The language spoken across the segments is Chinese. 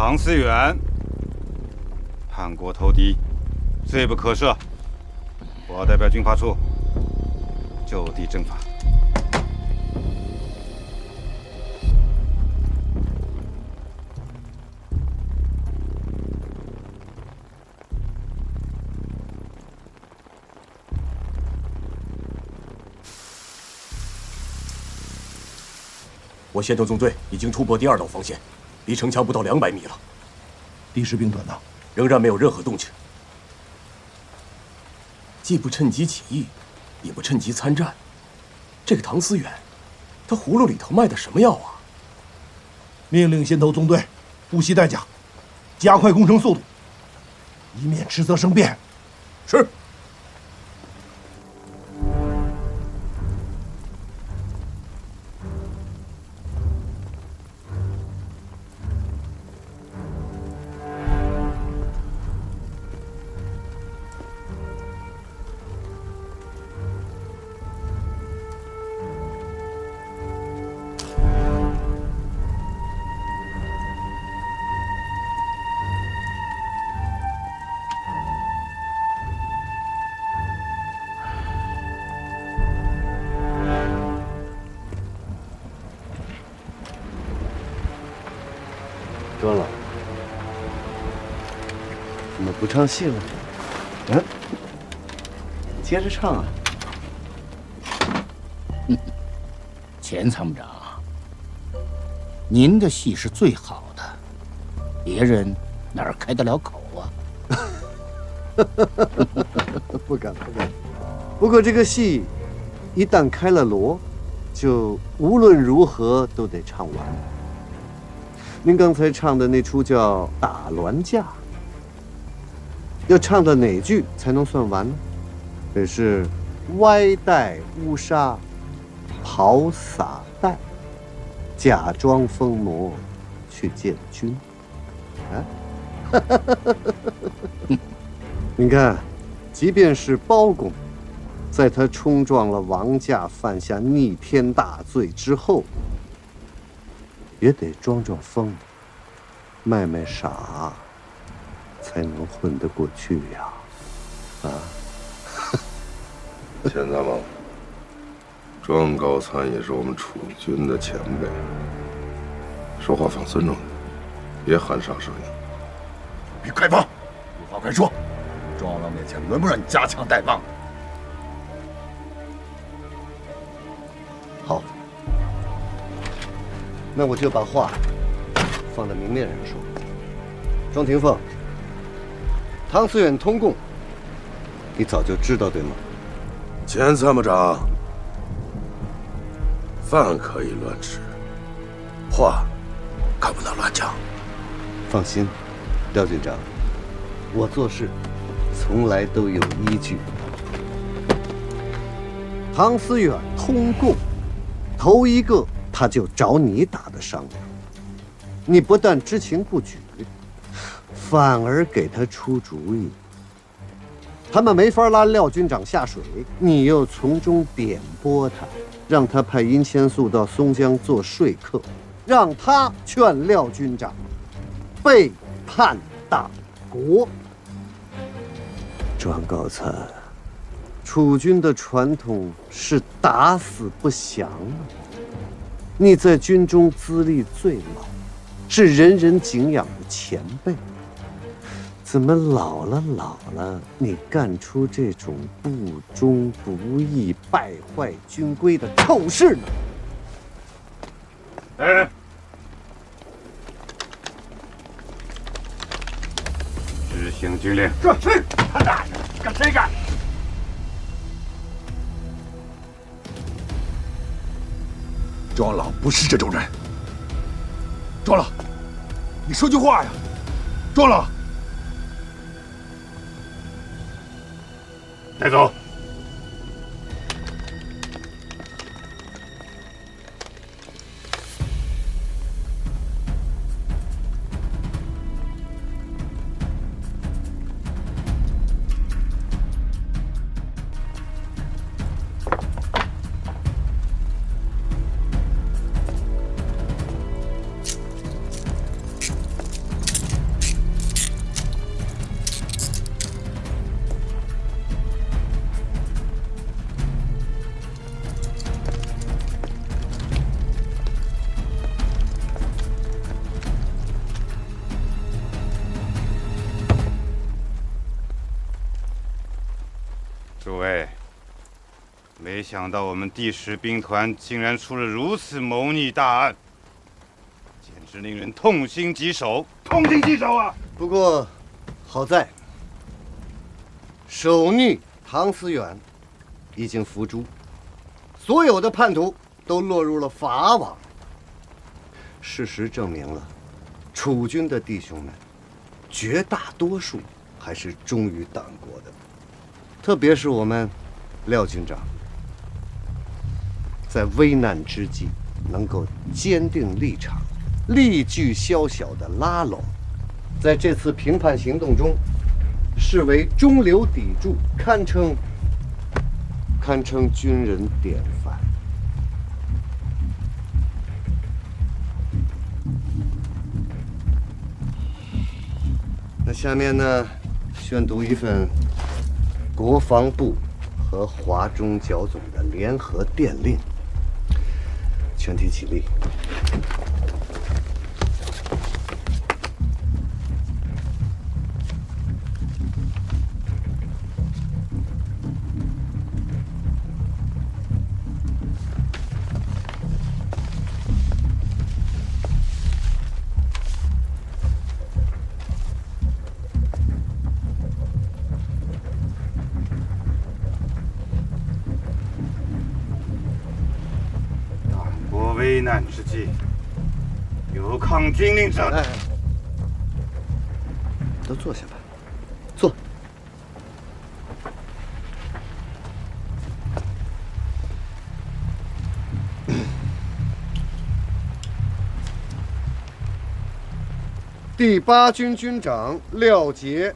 唐思远，叛国投敌，罪不可赦。我代表军法处就地正法。我先头纵队已经突破第2道防线，离城墙不到200米了。敌士兵团呢？仍然没有任何动静。既不趁机起义，也不趁机参战。这个唐思远，他葫芦里头卖的什么药啊？命令先头纵队不惜代价，加快攻城速度，以免迟则生变。是。庄老，怎么不唱戏了？嗯，接着唱啊！钱参谋长，您的戏是最好的，别人哪儿开得了口啊？不敢不敢。不过这个戏一旦开了锣，就无论如何都得唱完。您刚才唱的那出叫《打銮驾》，要唱到哪句才能算完呢？得是歪戴乌纱，袍洒带，假装疯魔去见君。啊，你看，即便是包公，在他冲撞了王驾，犯下逆天大罪之后，也得装装疯，卖卖傻，才能混得过去呀！啊！钱参谋，庄高参也是我们楚军的前辈，说话放尊重点，别含沙射影。你快放，有话快说。庄老面前轮不上你夹枪带棒。好，那我就把话放在明面上说。庄廷凤，唐思远通共，你早就知道对吗？钱参谋长，饭可以乱吃，话可不能乱讲。放心，廖军长，我做事从来都有依据。唐思远通共，头一个他就找你打的商量，你不但知情不举，反而给他出主意。他们没法拉廖军长下水，你又从中点拨他，让他派殷千素到松江做说客，让他劝廖军长背叛党国。庄高参，楚军的传统是打死不降啊！你在军中资历最老，是人人敬仰的前辈，怎么老了，你干出这种不忠不义、败坏军规的臭事呢？来人！执行军令。是。他大爷，跟谁干？庄老不是这种人。庄老，你说句话呀！庄老，带走。没想到我们第10兵团竟然出了如此谋逆大案，简直令人痛心疾首！痛心疾首啊！不过，好在首逆唐思远已经伏诛，所有的叛徒都落入了法网。事实证明了，楚军的弟兄们绝大多数还是忠于党国的，特别是我们廖军长，在危难之际能够坚定立场，力拒宵小的拉拢，在这次平叛行动中视为中流砥柱，堪称军人典范。那下面呢，宣读一份国防部和华中剿总的联合电令，全体起立。危难之际，有抗军令者，都坐下吧，坐。第8军军长廖杰，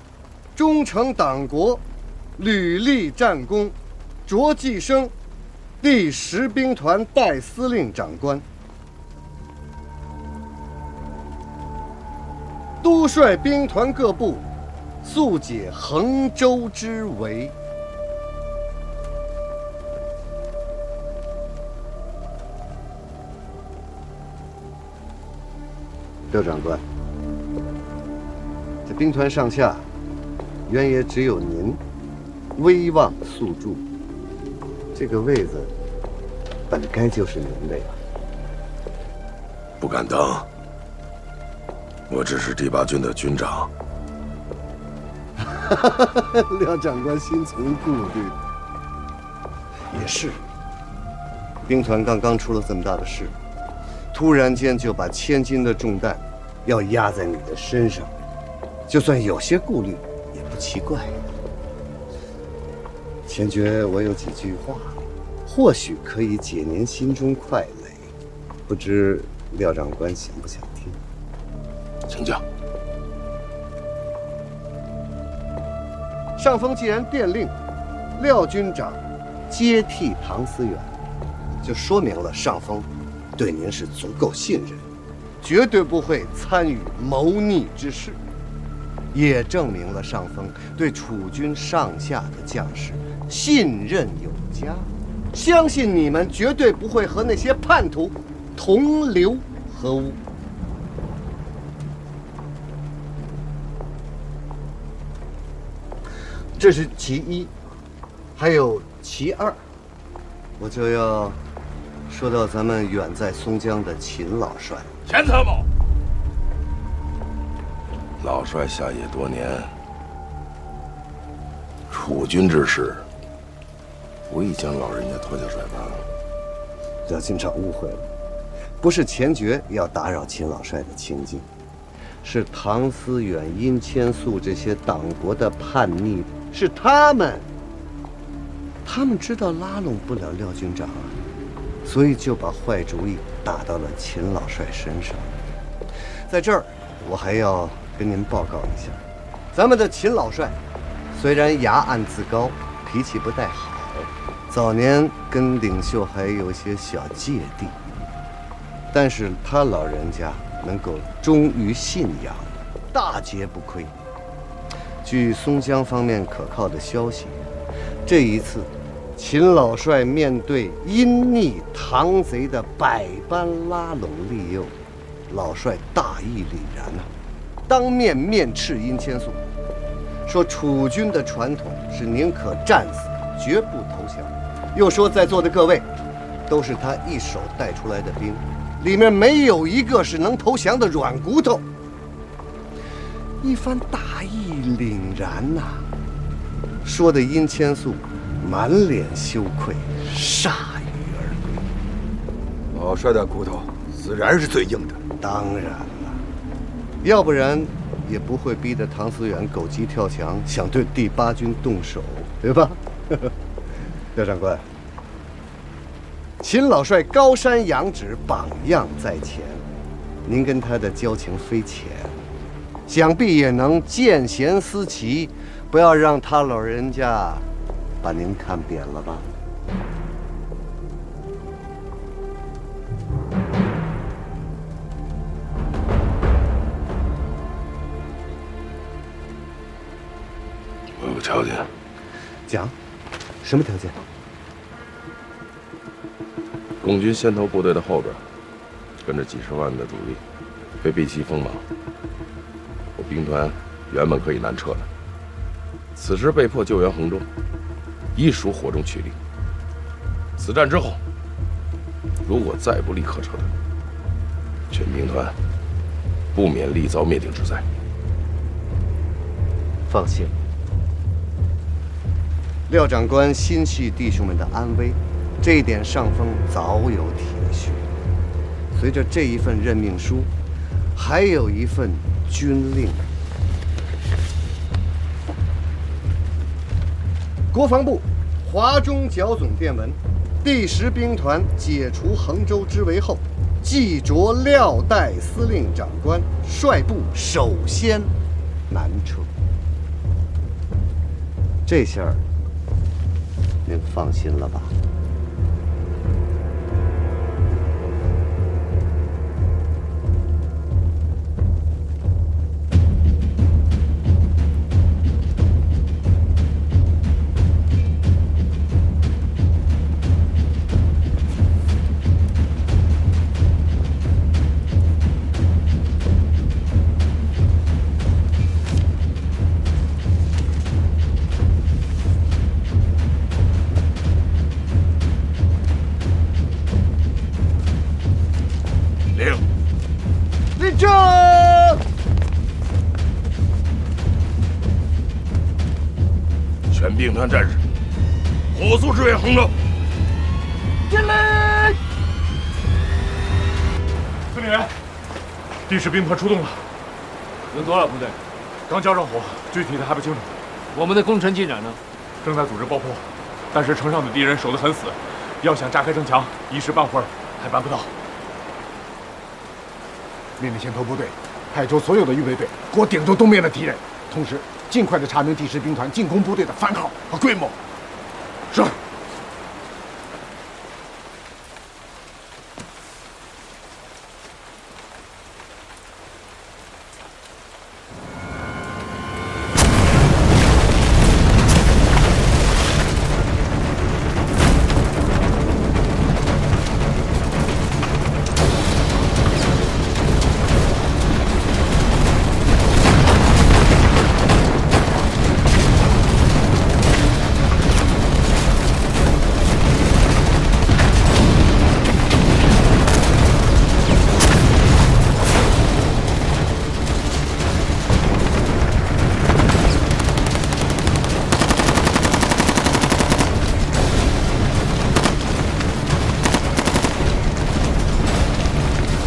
忠诚党国，屡立战功，擢晋升第10兵团代司令长官，督率兵团各部，速解衡州之围。廖长官，这兵团上下，原也只有您威望宿驻。这个位子本该就是您的呀。不敢当，我只是第8军的军长。廖长官心存顾虑。也是，兵团刚刚出了这么大的事，突然间就把千斤的重担要压在你的身上，就算有些顾虑也不奇怪。前觉我有几句话，或许可以解您心中快垒，不知廖长官想不想听？请讲。上峰既然电令廖军长接替唐思远，就说明了上峰对您是足够信任，绝对不会参与谋逆之事，也证明了上峰对楚军上下的将士信任有加，相信你们绝对不会和那些叛徒同流合污。这是其一，还有其二，我就要说到咱们远在松江的秦老帅。前参谋，老帅下野多年，楚军之事，无意将老人家拖下水吧？廖军长误会了，不是前觉要打扰秦老帅的清静，是唐思远、殷千素这些党国的叛逆，是他们知道拉拢不了廖军长啊，所以就把坏主意打到了秦老帅身上。在这儿，我还要跟您报告一下，咱们的秦老帅虽然衙案自高，脾气不太好，早年跟领袖还有些小芥蒂，但是他老人家能够忠于信仰，大节不亏。据松江方面可靠的消息，这一次秦老帅面对阴逆唐贼的百般拉拢利诱，老帅大义凛然啊，当面面斥殷千素，说楚军的传统是宁可战死绝不投降。又说在座的各位，都是他一手带出来的兵，里面没有一个是能投降的软骨头。一番大义凛然呐、说的殷千素满脸羞愧，铩羽而归。老帅的骨头自然是最硬的。当然了，要不然也不会逼得唐思远狗急跳墙，想对第8军动手，对吧？廖长官，秦老帅高山仰止，榜样在前，您跟他的交情非浅，想必也能见贤思齐，不要让他老人家把您看扁了吧？我有个条件，讲，什么条件？共军先头部队的后边，跟着几十万的主力，被避其锋芒。我兵团原本可以南撤的，此时被迫救援衡中，亦属火中取栗。此战之后，如果再不立刻撤退，全兵团不免力遭灭顶之灾。放心，廖长官心系弟兄们的安危，这一点上峰早有体恤。随着这一份任命书，还有一份军令。国防部华中剿总电文：第10兵团解除衡州之围后，即着廖代司令长官率部首先南撤。这下儿您放心了吧？立正！全兵团战士，火速支援衡州。进来！司令员，第10兵团出动了，有多少部队？刚交上火，具体的还不清楚，我们的攻城进展呢？正在组织爆破，但是城上的敌人守得很死，要想炸开城墙，一时半会儿还办不到。命令先头部队派出所有的预备队，给我顶住东边的敌人，同时尽快的查明第10兵团进攻部队的番号和规模。是。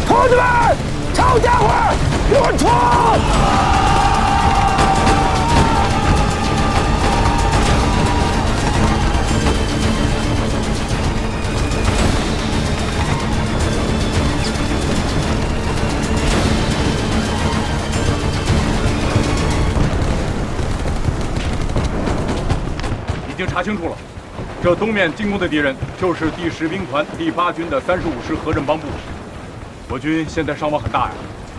同志们，抄家伙，给我冲！已经查清楚了，这东面进攻的敌人就是第10兵团第8军的35师何振邦部。我军现在伤亡很大呀，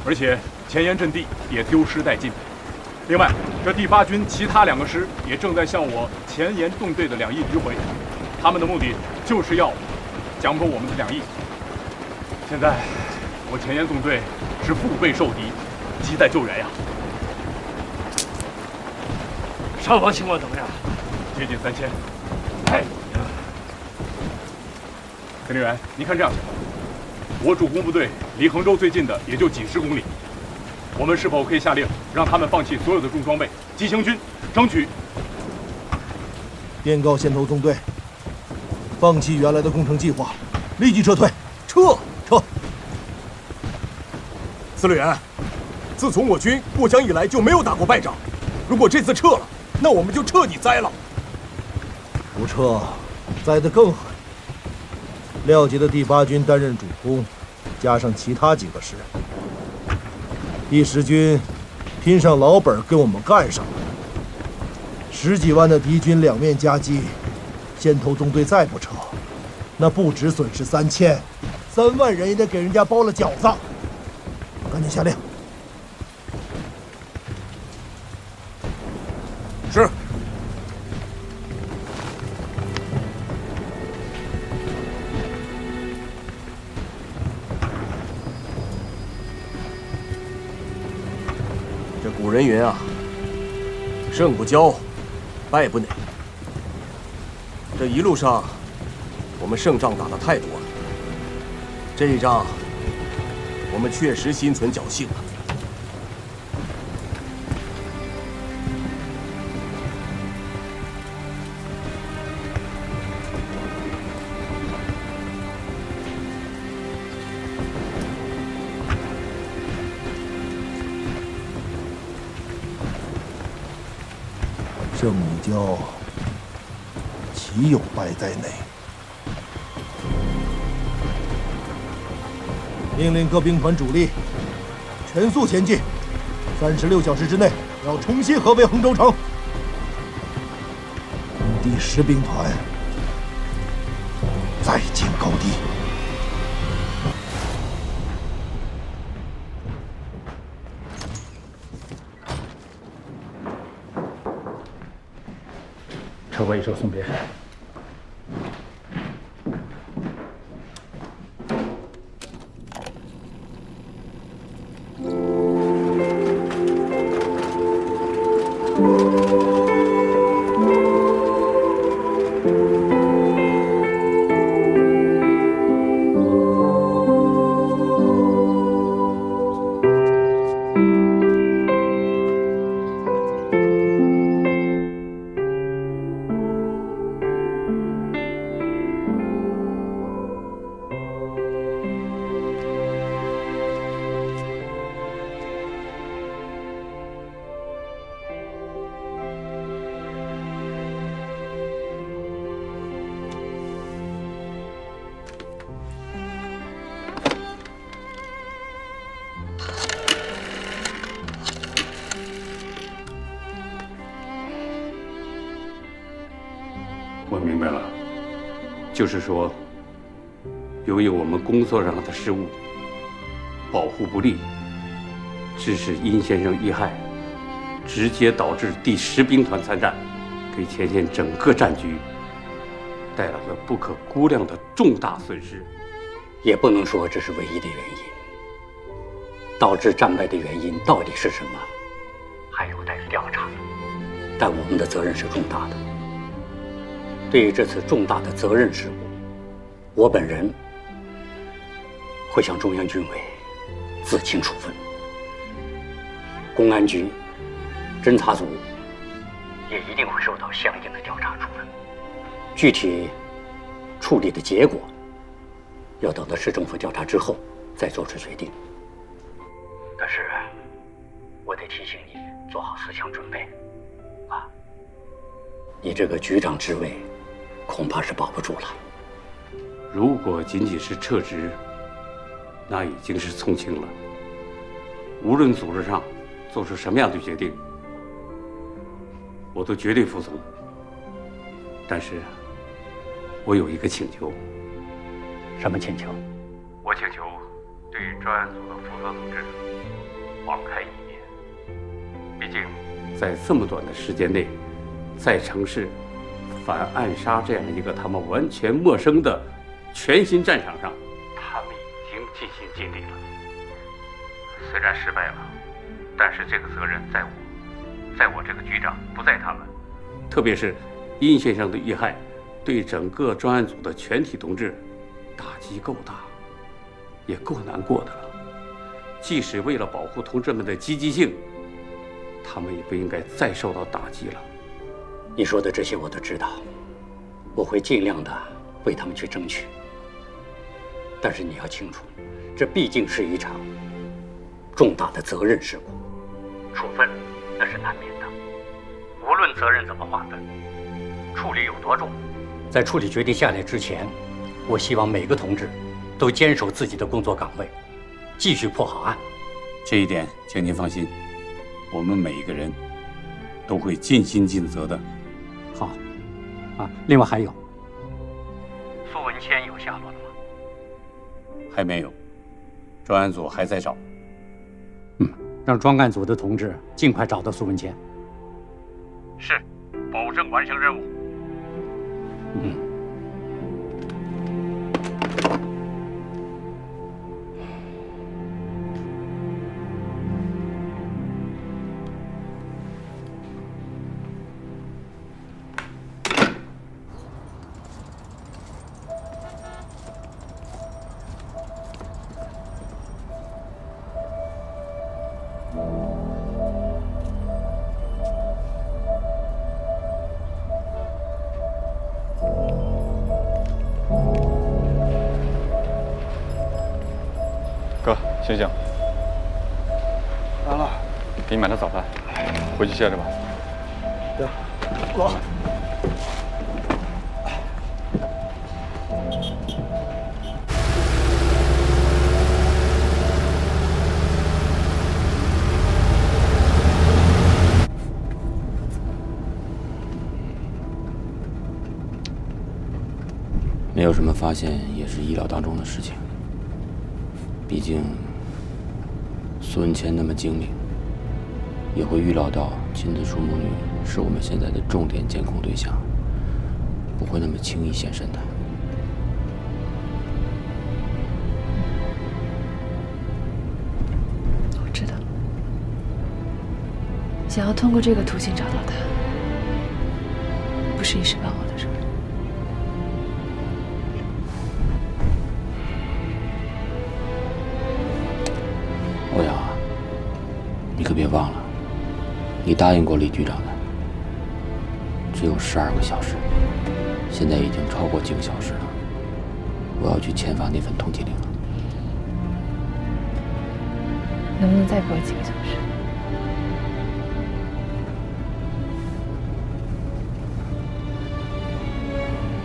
而且前沿阵地也丢失殆尽。另外，这第8军其他2个师也正在向我前沿纵队的2翼迂回，他们的目的就是要讲破我们的2翼。现在我前沿纵队是腹背受敌，急待救援呀。伤亡情况怎么样？接近3000。陈令员，您看这样行吗？我主攻部队离衡州最近的也就几10公里，我们是否可以下令让他们放弃所有的重装备，急行军，争取电告先头纵队，放弃原来的攻城计划，立即撤退，撤！司令员，自从我军过江以来就没有打过败仗，如果这次撤了，那我们就彻底栽了。不撤，栽得更狠。廖杰的第8军担任主攻，加上其他几个师，第10军拼上老本跟我们干上了。10几万的敌军两面夹击，先头纵队再不撤，那不止损失3000，3万人也得给人家包了饺子。赶紧下令。是。这古人云啊，胜不骄，败不馁。这一路上，我们胜仗打得太多了，这一仗，我们确实心存侥幸了。胜与骄，岂有败在内？命令各兵团主力全速前进，36小时之内要重新合围衡州城。第10兵团再进高地。撤回一声送别。我明白了，就是说，由于我们工作上的失误，保护不力，致使殷先生遇害，直接导致第10兵团参战，给前线整个战局带来了不可估量的重大损失。也不能说这是唯一的原因，导致战败的原因到底是什么，还有待调查。但我们的责任是重大的。对于这次重大的责任事务，我本人会向中央军委自请处分，公安局、侦查组也一定会受到相应的调查处分。具体处理的结果，要等到市政府调查之后再做出决定。但是，我得提醒你做好思想准备，啊，你这个局长职位恐怕是保不住了。如果仅仅是撤职，那已经是从轻了。无论组织上做出什么样的决定，我都绝对服从。但是，我有一个请求。什么请求？我请求对专案组的负责同志网开一面。毕竟，在这么短的时间内，在城市反暗杀这样一个他们完全陌生的全新战场上，他们已经尽心尽力了。虽然失败了，但是这个责任在我这个局长，不在他们。特别是殷先生的遇害，对整个专案组的全体同志打击够大，也够难过的了。即使为了保护同志们的积极性，他们也不应该再受到打击了。你说的这些我都知道，我会尽量的为他们去争取。但是你要清楚，这毕竟是一场重大的责任事故，处分那是难免的。无论责任怎么划分，处理有多重，在处理决定下来之前，我希望每个同志都坚守自己的工作岗位，继续破好案。这一点，请您放心，我们每一个人都会尽心尽责的。好，另外还有，苏文谦有下落了吗？还没有，专案组还在找。让专案组的同志尽快找到苏文谦。是，保证完成任务。哥，醒醒！来了，给你买的早饭，回去歇着吧。对，走。没有什么发现，也是意料当中的事情。毕竟，苏文谦那么精明，也会预料到金子树母女是我们现在的重点监控对象，不会那么轻易现身的。我知道，想要通过这个途径找到他，不是一时半会的事。欧阳，你可别忘了，你答应过李局长的。只有12个小时，现在已经超过几个小时了。我要去签发那份通缉令了。能不能再给我几个小时？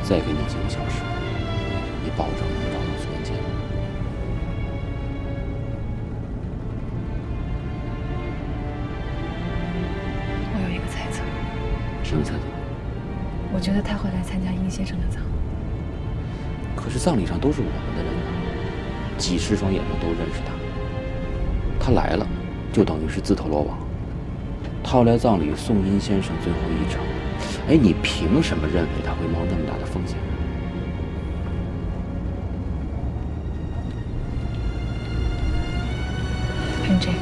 再给你几个小时，你保证能找到苏文谦。我有一个猜测。什么猜测？我觉得他会来参加殷先生的葬礼。可是葬礼上都是我们的人啊，几十双眼睛都认识他。他来了，就等于是自投罗网。他要来葬礼送殷先生最后一程，哎，你凭什么认为他会冒那么大的风险呢？凭这个。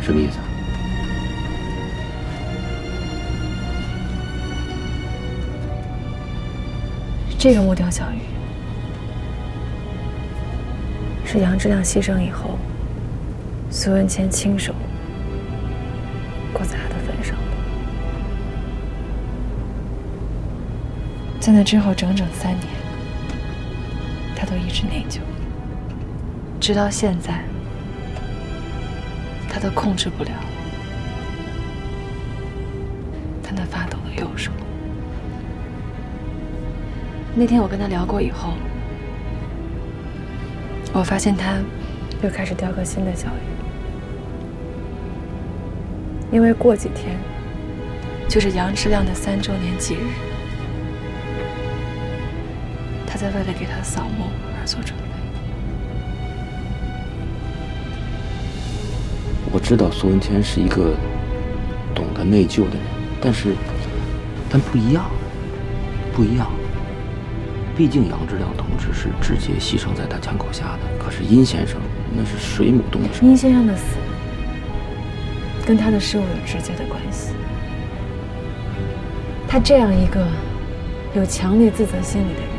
什么意思啊？这个木雕小玉是杨志亮牺牲以后，苏文谦亲手挂在他的坟上的。在那之后整整3年，他都一直内疚，直到现在，他都控制不了他那发抖的右手。那天我跟他聊过以后，我发现他又开始雕刻新的小玉，因为过几天就是杨志亮的3周年忌日，他在为了给他扫墓而做准备。我知道苏文谦是一个懂得内疚的人，但不一样，不一样。毕竟杨志亮同志是直接牺牲在他枪口下的，可是殷先生那是水母动的手。殷先生的死跟他的失误有直接的关系。他这样一个有强烈自责心理的人，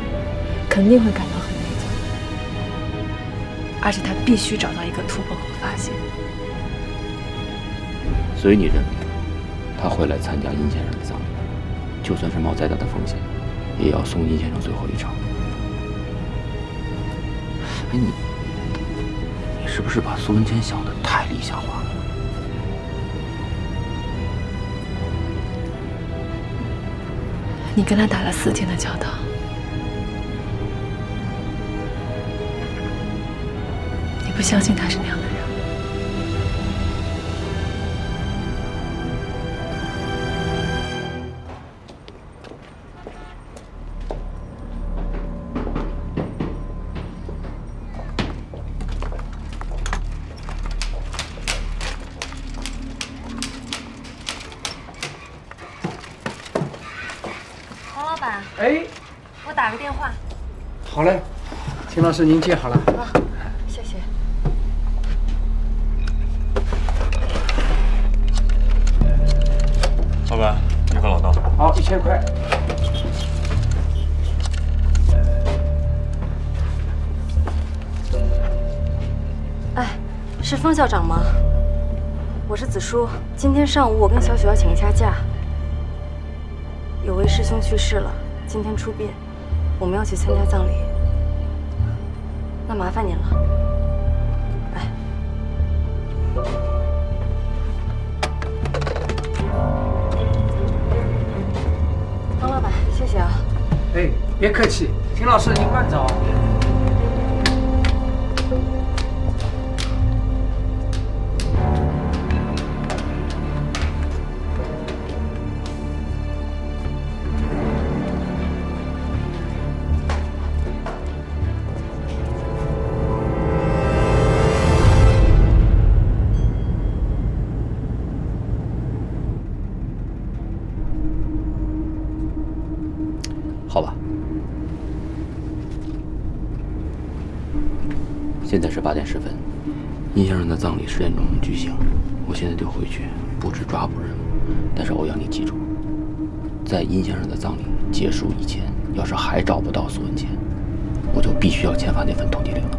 肯定会感到很内疚，而且他必须找到一个突破口发泄。所以你认为他会来参加殷先生的葬礼，就算是冒再大的风险，也要送殷先生最后一程。哎，你是不是把苏文谦想得太理想化了？你跟他打了4天的交道，你不相信他是那样的人？哎，我打个电话。好嘞，秦老师您接好了。啊，谢谢。老板，你和老道。好，1000块。哎，是方校长吗？我是子舒，今天上午我跟小雪要请一下假，有位师兄去世了。今天出殡，我们要去参加葬礼，那麻烦您了。哎，方老板，谢谢啊。哎，别客气，秦老师您慢走。好吧，现在是8点10分，殷先生的葬礼10点钟举行。我现在就回去布置抓捕任务，但是欧阳，你记住，在殷先生的葬礼结束以前，要是还找不到苏文谦，我就必须要签发那份通缉令了。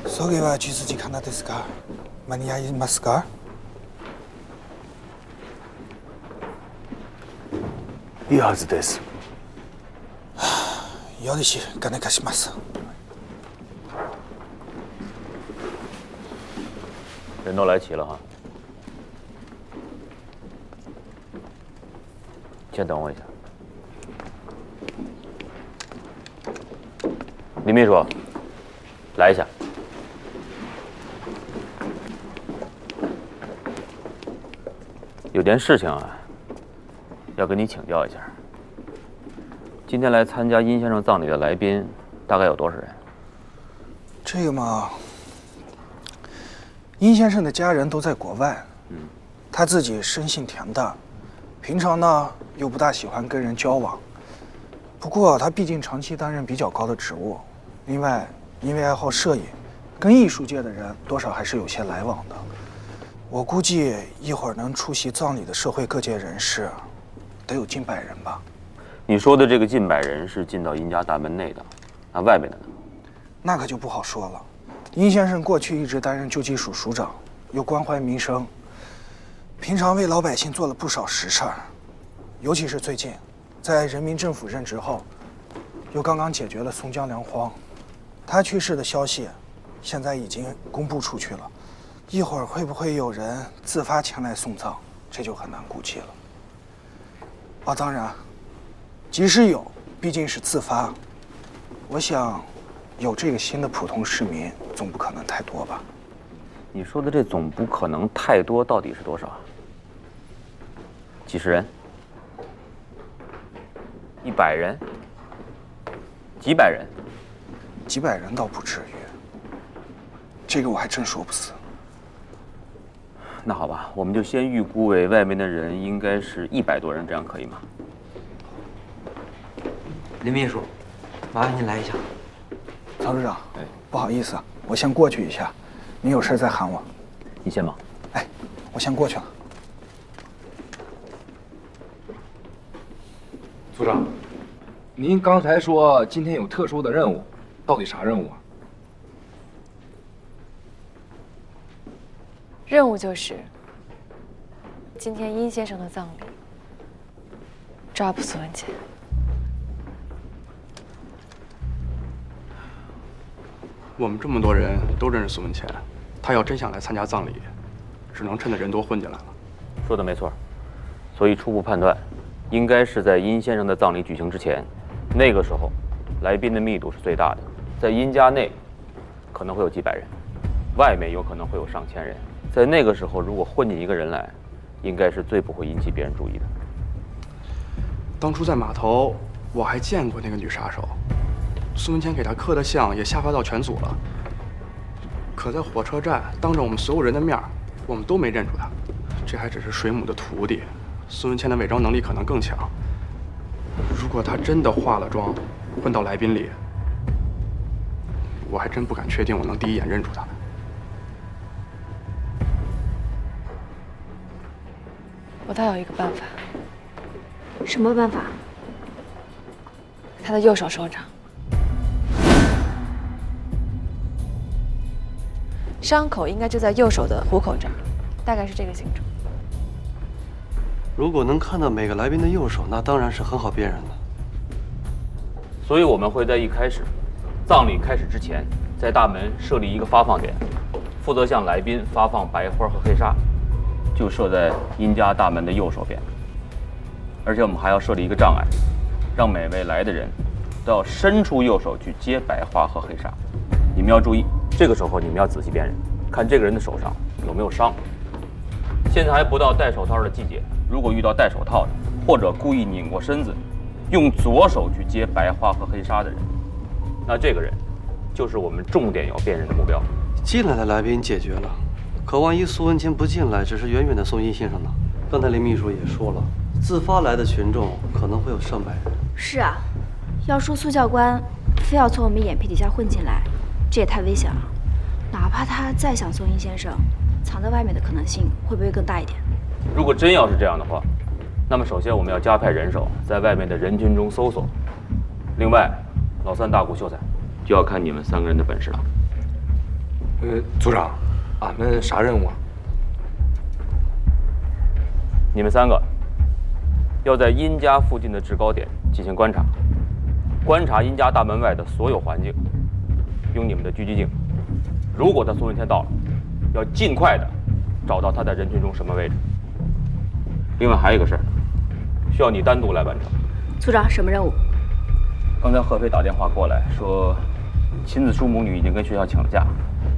それは10時かなですか？間に合いますか？いいはずです。よろしくお願いします。人都来齐了哈，先等我一下。李秘书，来一下。有件事情啊，要跟你请教一下。今天来参加殷先生葬礼的来宾大概有多少人？这个嘛，殷先生的家人都在国外，他自己生性恬淡，平常呢又不大喜欢跟人交往。不过他毕竟长期担任比较高的职务，另外因为爱好摄影，跟艺术界的人多少还是有些来往的。我估计一会儿能出席葬礼的社会各界人士，得有近100人吧。你说的这个近100人是进到殷家大门内的，那外面的呢？那可就不好说了。殷先生过去一直担任救济署署长，又关怀民生，平常为老百姓做了不少实事儿。尤其是最近，在人民政府任职后，又刚刚解决了松江粮荒。他去世的消息，现在已经公布出去了。一会儿会不会有人自发前来送葬，这就很难估计了。哦，当然，即使有，毕竟是自发。我想，有这个心的普通市民，总不可能太多吧？你说的这总不可能太多，到底是多少？几十人？100人？几百人？几百人倒不至于，这个我还真说不死。那好吧，我们就先预估为外面的人应该是100多人，这样可以吗？林秘书，麻烦您来一下。曹师长，不好意思，我先过去一下，您有事再喊我。你先忙。哎，我先过去了。组长，您刚才说今天有特殊的任务，到底啥任务啊？任务就是今天殷先生的葬礼，抓捕苏文谦。我们这么多人都认识苏文谦，他要真想来参加葬礼，只能趁着人多混进来了。说的没错，所以初步判断，应该是在殷先生的葬礼举行之前，那个时候来宾的密度是最大的，在殷家内可能会有几百人，外面有可能会有上千人。在那个时候，如果混进一个人来，应该是最不会引起别人注意的。当初在码头，我还见过那个女杀手，苏文谦给她刻的像也下发到全组了。可在火车站，当着我们所有人的面，我们都没认出她。这还只是水母的徒弟，苏文谦的伪装能力可能更强。如果他真的化了妆，混到来宾里，我还真不敢确定我能第一眼认出他。我倒有一个办法。什么办法？他的右手手掌，伤口应该就在右手的虎口这儿，大概是这个形状。如果能看到每个来宾的右手，那当然是很好辨认的。所以我们会在一开始，葬礼开始之前，在大门设立一个发放点，负责向来宾发放白花和黑纱，就设在殷家大门的右手边。而且我们还要设立一个障碍，让每位来的人都要伸出右手去接白花和黑纱。你们要注意，这个时候你们要仔细辨认，看这个人的手上有没有伤。现在还不到戴手套的季节，如果遇到戴手套的，或者故意拧过身子，用左手去接白花和黑纱的人，那这个人就是我们重点要辨认的目标。进来的来宾解决了，可万一苏文谦不进来，只是远远的送殷先生呢？刚才林秘书也说了，自发来的群众可能会有上百人。是啊，要说苏教官非要从我们眼皮底下混进来，这也太危险了。哪怕他再想送殷先生，藏在外面的可能性会不会更大一点？如果真要是这样的话，那么首先我们要加派人手在外面的人群中搜索。另外，老三、大谷、秀才就要看你们3个人的本事了。组长，俺们啥任务啊？你们3个要在殷家附近的制高点进行观察，观察殷家大门外的所有环境，用你们的狙击镜。如果他苏文谦到了，要尽快的找到他在人群中什么位置。另外还有一个事儿，需要你单独来完成。组长，什么任务？刚才贺飞打电话过来说，秦子书母女已经跟学校请了假，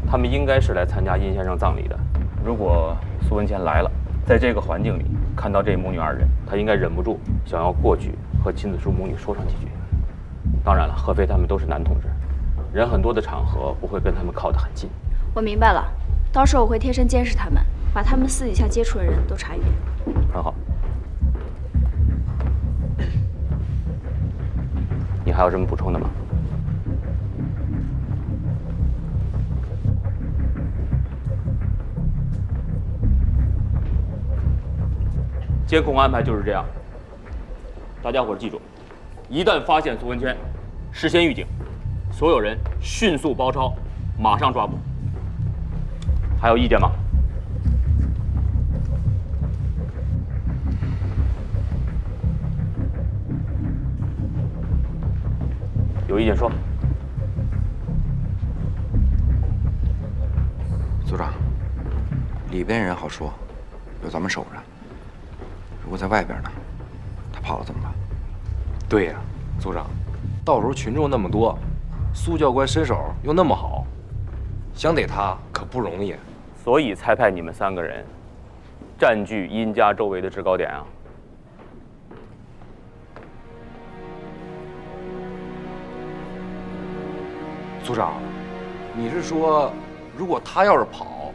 他们应该是来参加殷先生葬礼的。如果苏文谦来了，在这个环境里看到这母女2人，他应该忍不住想要过去和秦子书母女说上几句。当然了，贺飞他们都是男同志，人很多的场合不会跟他们靠得很近。我明白了，到时候我会贴身监视他们，把他们私底下接触的人都查一遍。很好。你还有什么补充的吗？监控安排就是这样，大家伙记住，一旦发现苏文谦，事先预警，所有人迅速包抄，马上抓捕。还有意见吗？有意见说。组长，里边人好说，有咱们守着。如果在外边呢，他跑了怎么办？对呀，组长，到时候群众那么多，苏教官身手又那么好，想逮他可不容易。所以才派你们3个人占据殷家周围的制高点啊。组长，你是说，如果他要是跑，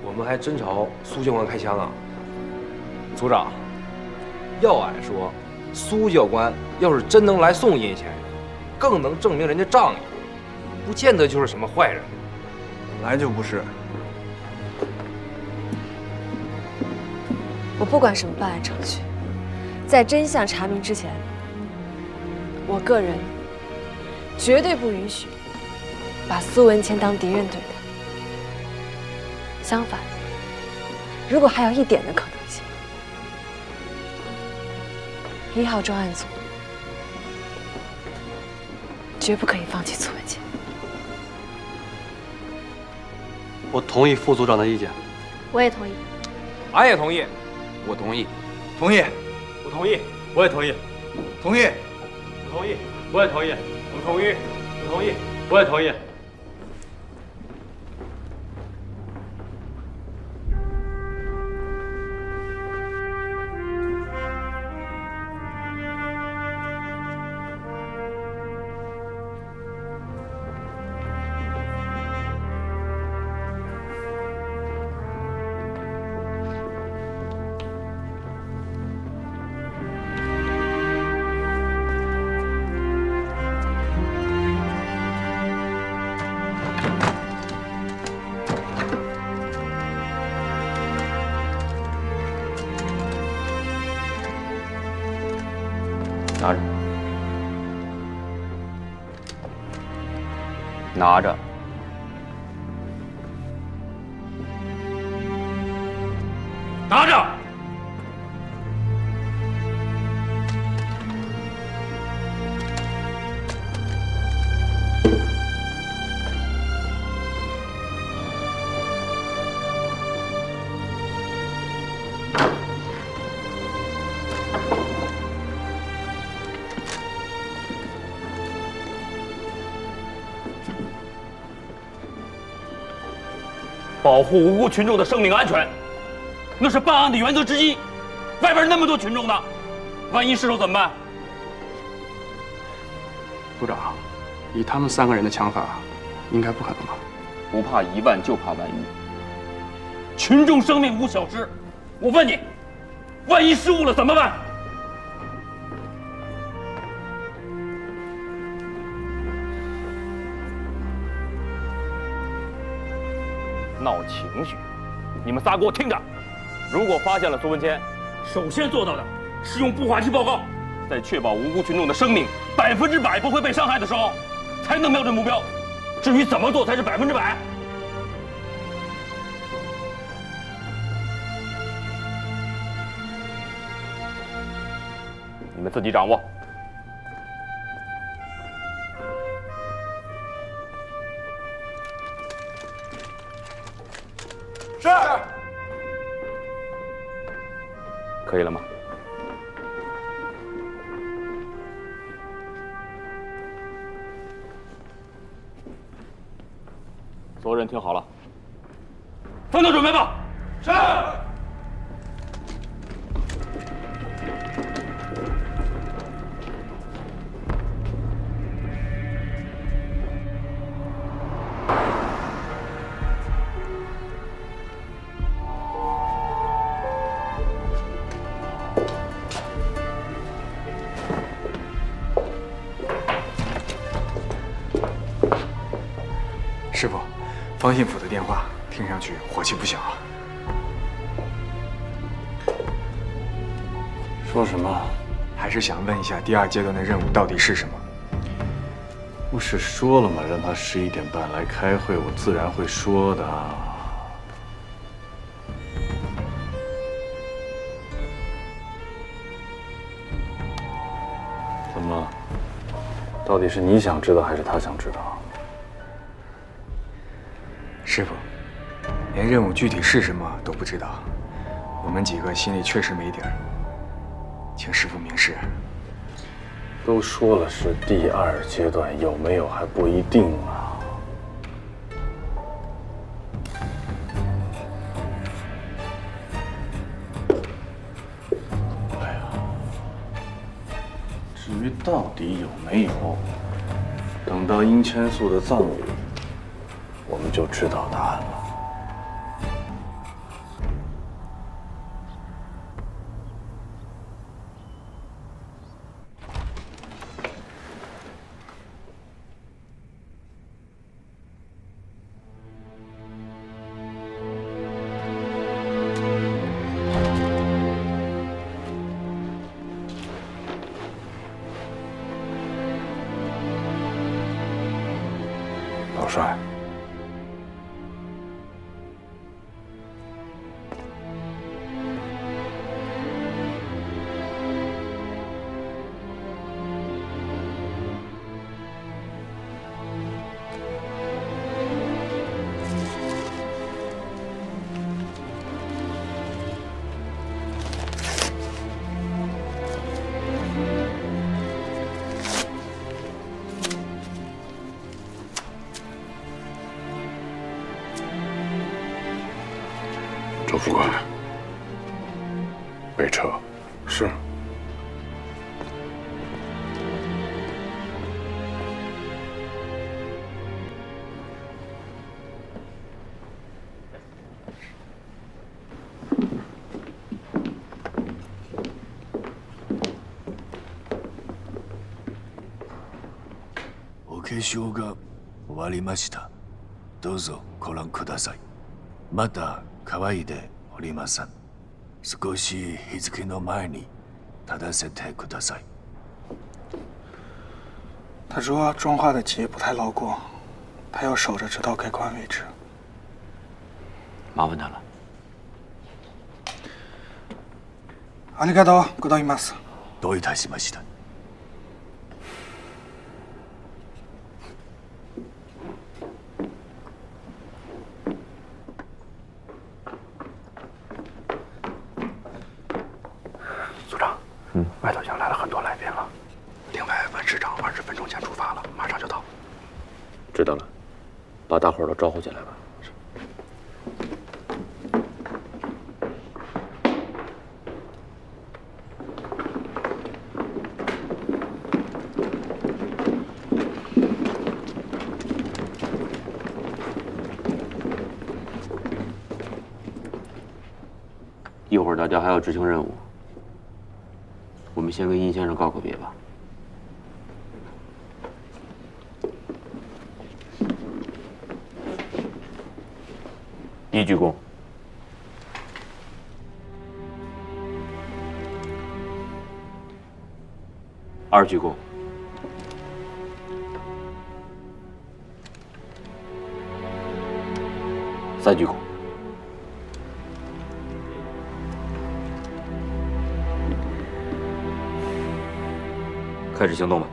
我们还真朝苏教官开枪啊？组长，要俺说，苏教官要是真能来送殷先生，更能证明人家仗义，不见得就是什么坏人。来就不是。我不管什么办案程序，在真相查明之前，我个人绝对不允许把苏文谦当敌人对待。相反，如果还有一点的可能性，1号专案组绝不可以放弃苏文谦。我同意副组长的意见。我也同意。俺也同意。我同意。同意。我同意。我也同意。同意。我同意。我也同意。我同意。我同意。我也同意。拿着，拿着。拿着。保护无辜群众的生命安全，那是办案的原则之一。外边那么多群众呢，万一失手怎么办？组长，以他们3个人的枪法，应该不可能吧？不怕1万，就怕万一。群众生命无小事，我问你，万一失误了怎么办？闹情绪，你们仨给我听着！如果发现了苏文谦，首先做到的是用不话题报告，在确保无辜群众的生命100%不会被伤害的时候，才能瞄准目标。至于怎么做才是100%，你们自己掌握。是。可以了吗？所有人听好了，分头准备吧。是。师傅，方信甫的电话听上去火气不小啊。说什么？还是想问一下第2阶段的任务到底是什么？不是说了吗？让他11点半来开会，我自然会说的。怎么？到底是你想知道，还是他想知道？师傅，连任务具体是什么都不知道，我们几个心里确实没底儿，请师傅明示。都说了是第2阶段，有没有还不一定啊。哎呀，至于到底有没有，等到殷千素的葬礼，我们就知道答案了。帅。周副官，备车。是。お化粧が終わりました。どうぞご覧ください。まだ乾いておりません。少し日付の前に立たせてください。他说妆化的结不太牢固，他要守着直到开关为止。麻烦他了。ありがとうございます。どういたしました。组长，外头已经来了很多来宾了。另外，文市长20分钟前出发了，马上就到。知道了，把大伙儿都招呼进来吧。一会儿大家还要执行任务，我们先跟殷先生告个别吧。1鞠躬。2鞠躬。3鞠躬。开始行动吧。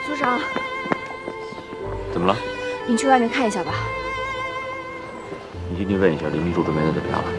组长，怎么了？您去外面看一下吧。你进去问一下李秘书准备的怎么样了。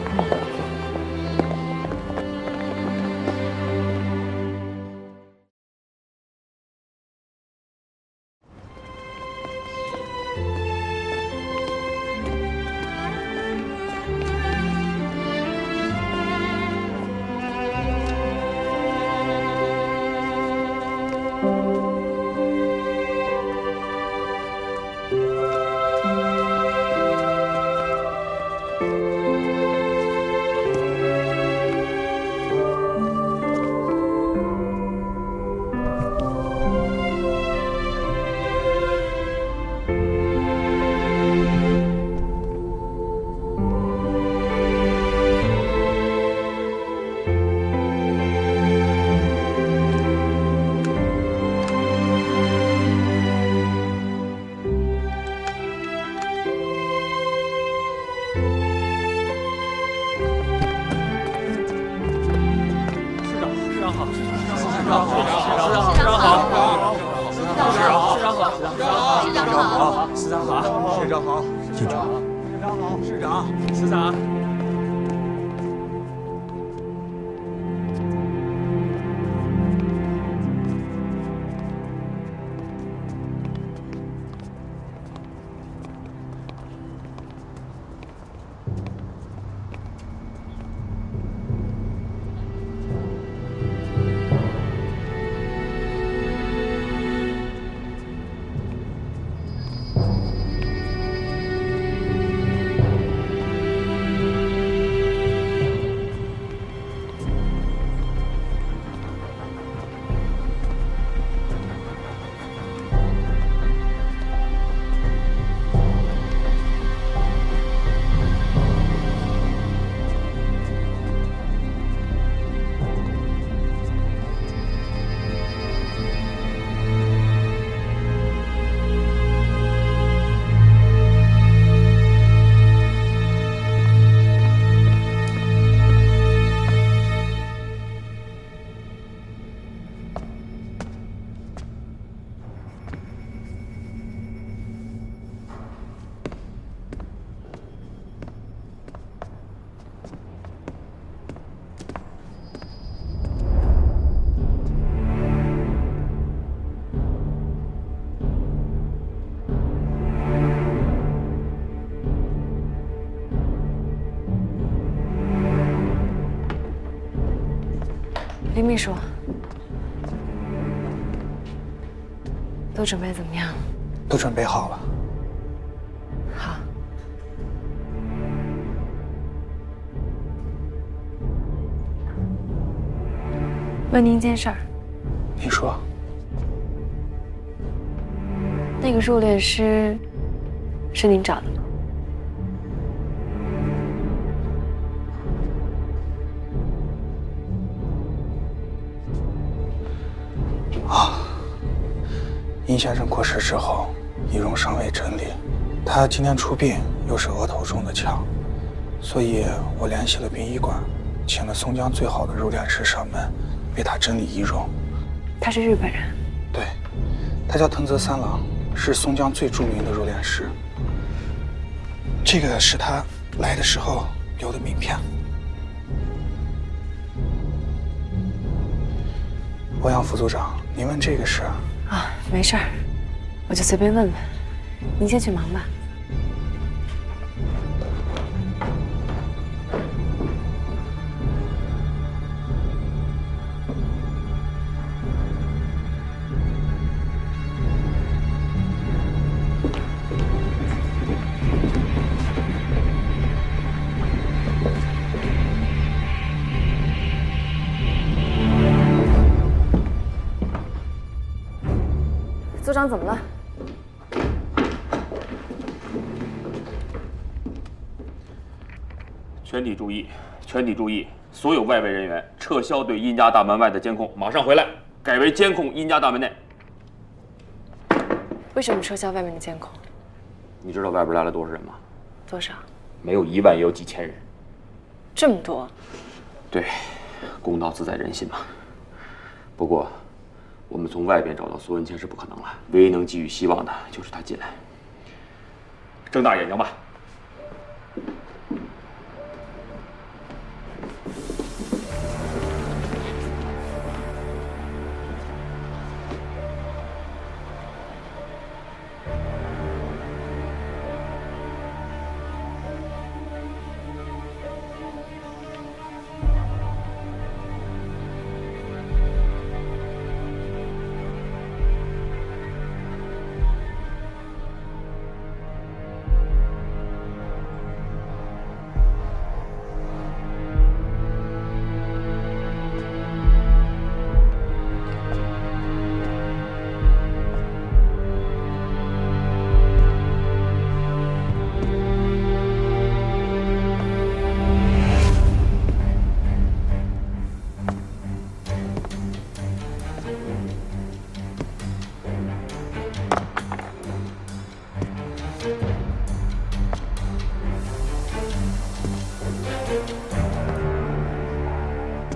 林秘书，都准备怎么样？都准备好了。好。问您件事儿。你说。那个入殓师是您找的吗？ 殷先生过世之后，遗容尚未整理，他今天出殡又是额头中的枪，所以我联系了殡仪馆，请了松江最好的入殓师上门，为他整理遗容。他是日本人？对，他叫藤泽三郎，是松江最著名的入殓师。这个是他来的时候留的名片。欧阳副组长，您问这个事啊，没事儿，我就随便问问。您先去忙吧。组长怎么了？全体注意，全体注意！所有外围人员撤销对殷家大门外的监控，马上回来，改为监控殷家大门内。为什么撤销外面的监控？你知道外边来了多少人吗？多少？没有1万也有几千人。这么多？对，公道自在人心嘛。不过，我们从外边找到苏文谦是不可能了，唯一能寄予希望的就是他进来。睁大眼睛吧。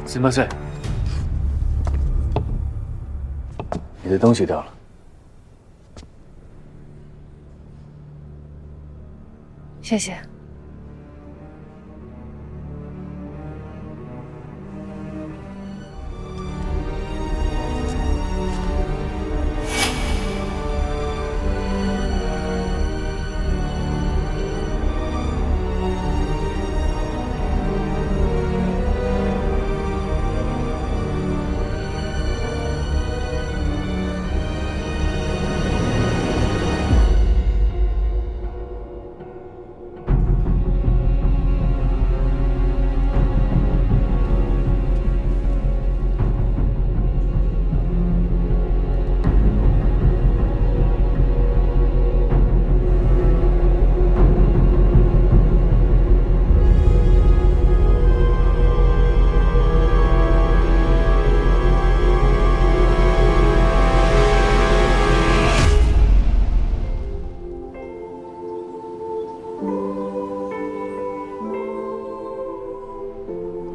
すみません。你的东西掉了。谢谢。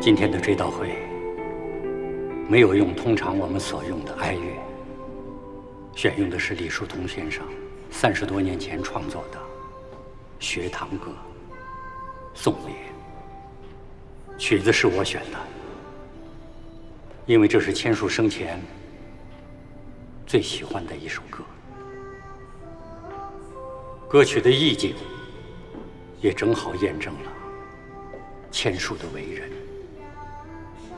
今天的追悼会没有用通常我们所用的哀乐，选用的是李叔同先生30多年前创作的《学堂歌》《送别》。曲子是我选的，因为这是千树生前最喜欢的一首歌。歌曲的意境也正好验证了千树的为人。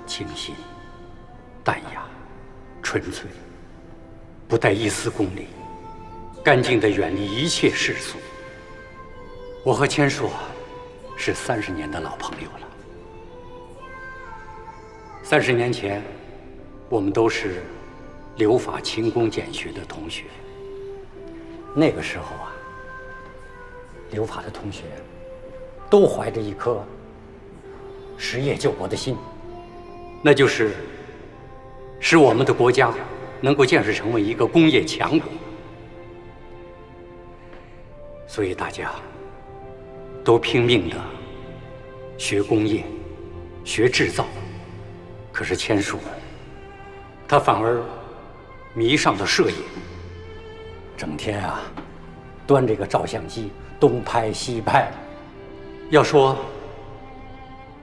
清新、淡雅、纯粹，不带一丝功利，干净地远离一切世俗。我和千树是30年的老朋友了。30年前，我们都是留法勤工俭学的同学。那个时候啊，留法的同学都怀着一颗实业救国的心。那就是使我们的国家能够建设成为一个工业强国。所以大家都拼命地学工业、学制造。可是千树，他反而迷上了摄影，整天啊端着个照相机东拍西拍。要说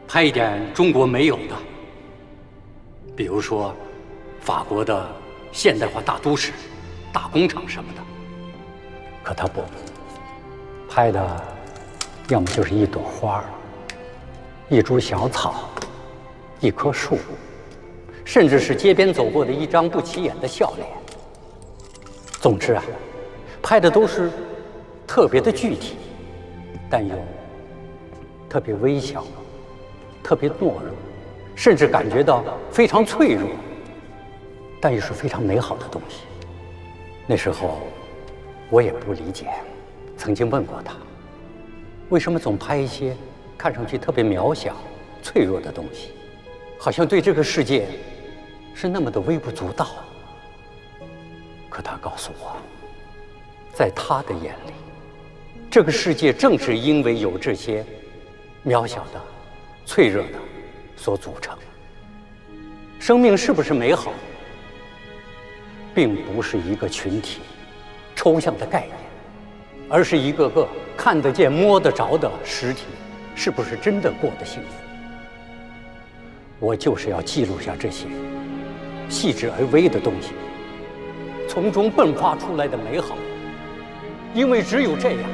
拍一点中国没有的，比如说法国的现代化大都市、大工厂什么的，可他不拍的，要么就是一朵花、一株小草、一棵树，甚至是街边走过的一张不起眼的笑脸。总之啊，拍的都是特别的具体，但又特别微小、特别懦弱，甚至感觉到非常脆弱，但又是非常美好的东西。那时候我也不理解，曾经问过他，为什么总拍一些看上去特别渺小、脆弱的东西，好像对这个世界是那么的微不足道。可他告诉我，在他的眼里，这个世界正是因为有这些渺小的、脆弱的所组成。生命是不是美好，并不是一个群体抽象的概念，而是一个个看得见摸得着的实体是不是真的过得幸福。我就是要记录下这些细致而微的东西，从中迸发出来的美好，因为只有这样，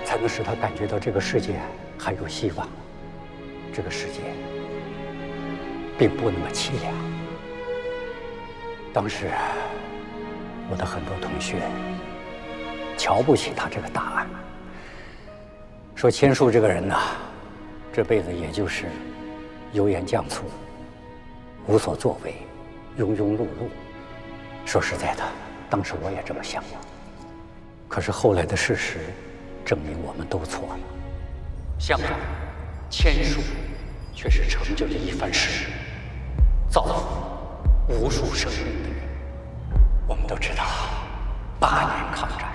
才能使他感觉到这个世界还有希望，这个世界并不那么凄凉。当时我的很多同学瞧不起他这个答案，说千树这个人呐，这辈子也就是油盐酱醋，无所作为，庸庸碌碌。说实在的，当时我也这么想过。可是后来的事实证明我们都错了。相反，千树却是成就了一番事业，造福无数生命的人。我们都知道，8年抗战，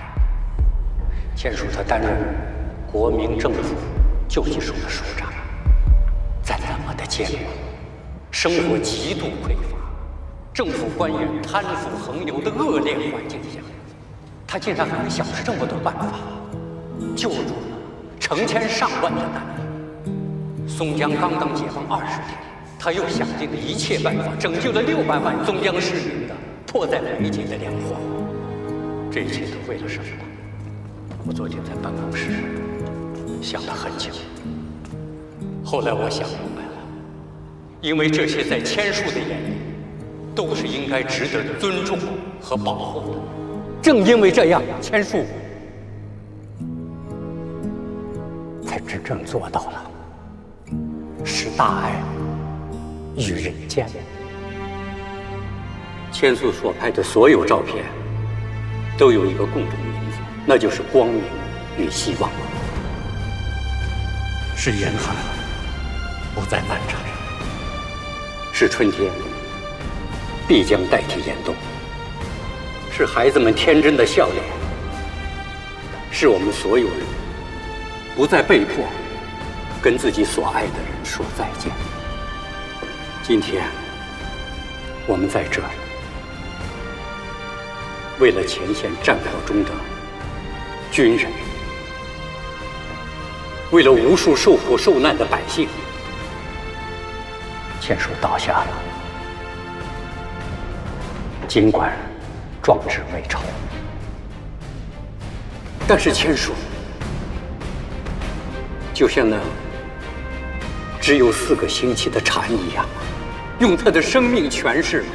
千树他担任国民政府救济署的署长，在那么的艰苦，生活极度匮乏，政府官员贪腐横流的恶劣环境下，他竟然还能想出这么多办法，救助了成千上万的难民。松江刚刚解放20天，他又想尽了一切办法，拯救了600万松江市民的迫在眉睫的粮荒。这一切都为了什么？我昨天在办公室想了很久，后来我想明白了，因为这些在千树的眼里都是应该值得尊重和保护的。正因为这样，千树才真正做到了使大爱于人间。千树所拍的所有照片都有一个共同名字，那就是光明与希望。是严寒不再漫长，是春天必将代替严冬，是孩子们天真的笑脸，是我们所有人不再被迫跟自己所爱的人说再见。今天我们在这里，为了前线战火中的军人，为了无数受苦受难的百姓，千树倒下了。尽管壮志未酬，但是千树就像那只有4个星期的蝉一样，用他的生命诠释了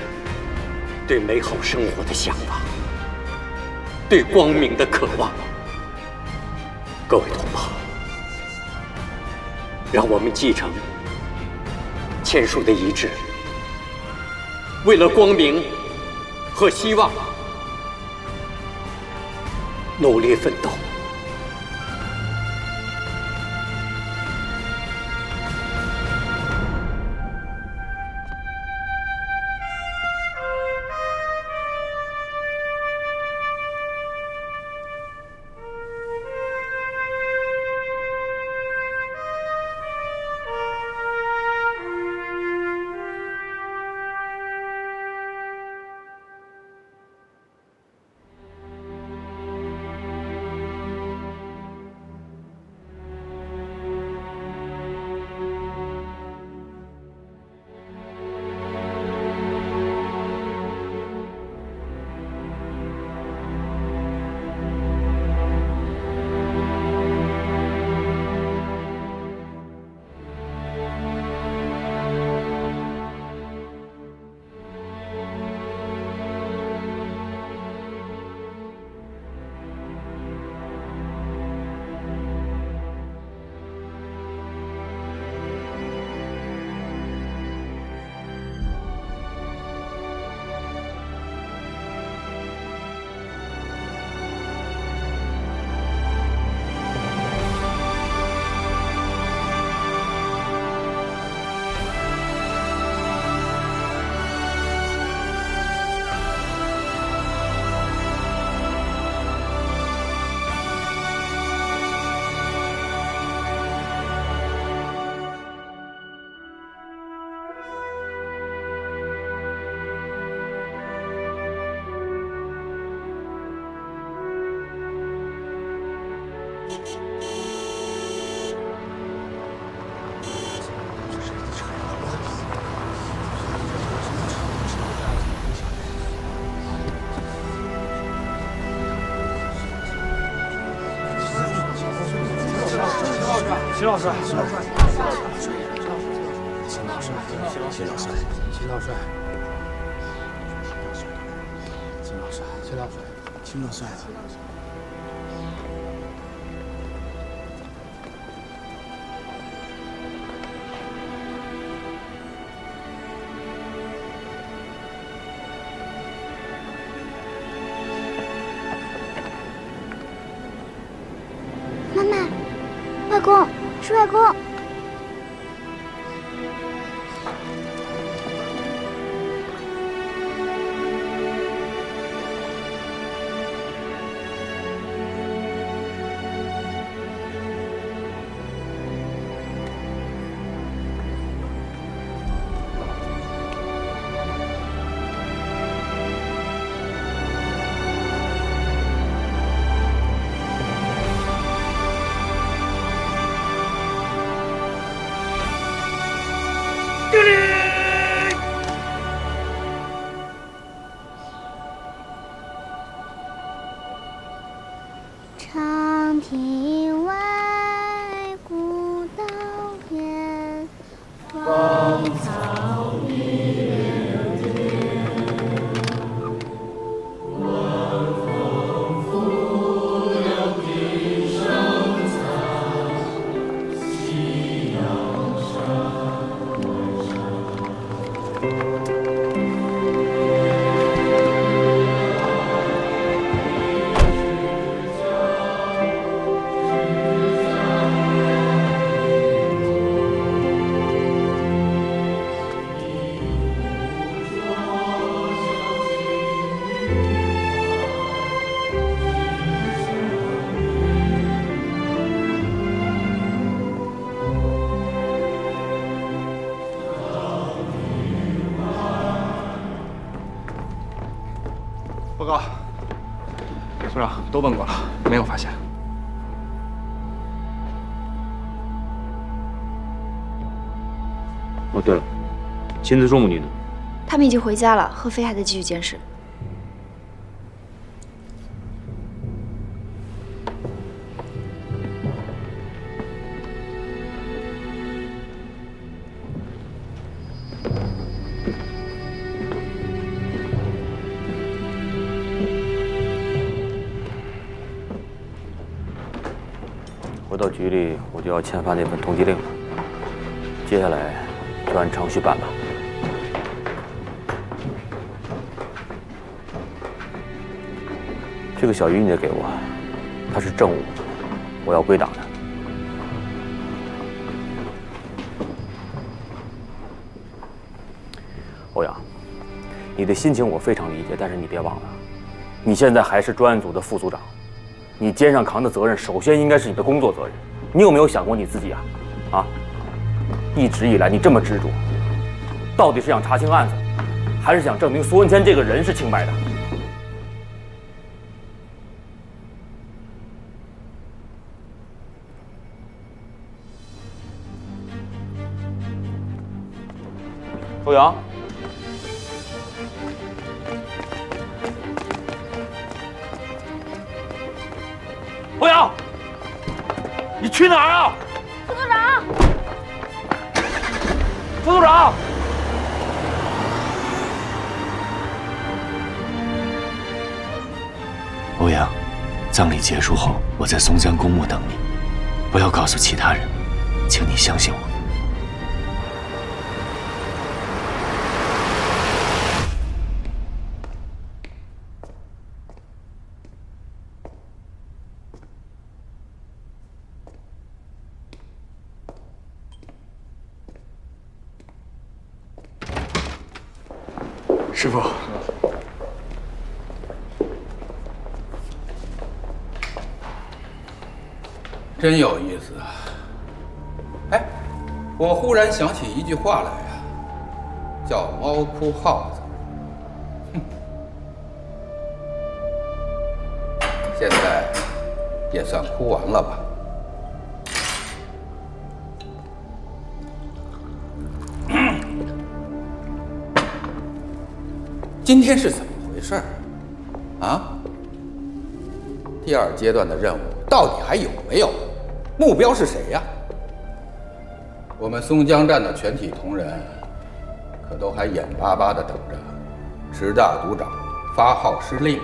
对美好生活的向往，对光明的渴望。各位同胞，让我们继承千树的遗志，为了光明和希望努力奋斗。秦老帅，秦老帅，秦老帅，秦老帅，秦老帅，秦老帅，秦老帅，秦老帅。妈妈，外公，是外公。报告，组长，都问过了，没有发现。哦，对了，亲自说母女呢？他们已经回家了，贺飞还在继续监视。回到局里，我就要签发那份通缉令了。接下来就按程序办吧。这个小鱼你得给我，它是证物，我要归档的。欧阳，你的心情我非常理解，但是你别忘了，你现在还是专案组的副组长。你肩上扛的责任，首先应该是你的工作责任。你有没有想过你自己啊？啊！一直以来你这么执着，到底是想查清案子，还是想证明苏文谦这个人是清白的？欧阳。欧阳，你去哪儿啊？副组长，副组长，欧阳，葬礼结束后，我在松江公墓等你，不要告诉其他人，请你相信我。师傅，真有意思啊！哎，我忽然想起一句话来呀，叫“猫哭耗子”。哼，现在也算哭完了吧？今天是怎么回事啊？第二阶段的任务到底还有没有？目标是谁呀？我们松江站的全体同仁可都还眼巴巴地等着池大组长发号施令。